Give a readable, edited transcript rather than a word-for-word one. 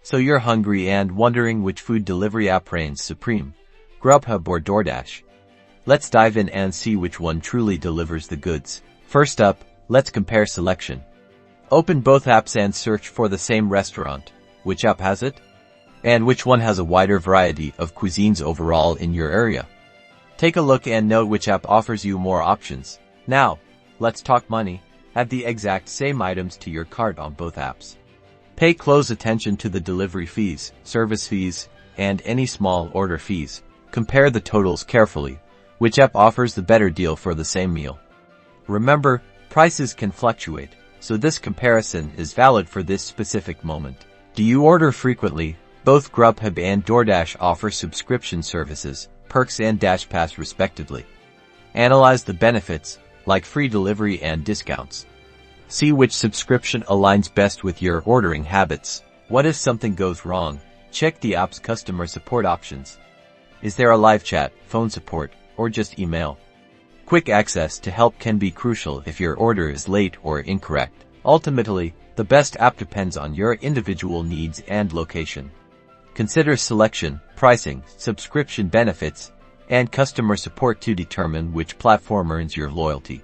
So you're hungry and wondering which food delivery app reigns supreme, Grubhub or DoorDash. Let's dive in and see which one truly delivers the goods. First up, let's compare selection. Open both apps and search for the same restaurant. Which app has it? And which one has a wider variety of cuisines overall in your area? Take a look and note which app offers you more options. Now, let's talk money. Add the exact same items to your cart on both apps. Pay close attention to the delivery fees, service fees, and any small order fees. Compare the totals carefully. Which app offers the better deal for the same meal? Remember, prices can fluctuate, so this comparison is valid for this specific moment. Do you order frequently? Both Grubhub and DoorDash offer subscription services, perks and Dash Pass respectively. Analyze the benefits, like free delivery and discounts. See which subscription aligns best with your ordering habits. What if something goes wrong? Check the app's customer support options. Is there a live chat, phone support, or just email? Quick access to help can be crucial if your order is late or incorrect. Ultimately, the best app depends on your individual needs and location. Consider selection, pricing, subscription benefits, and customer support to determine which platform earns your loyalty.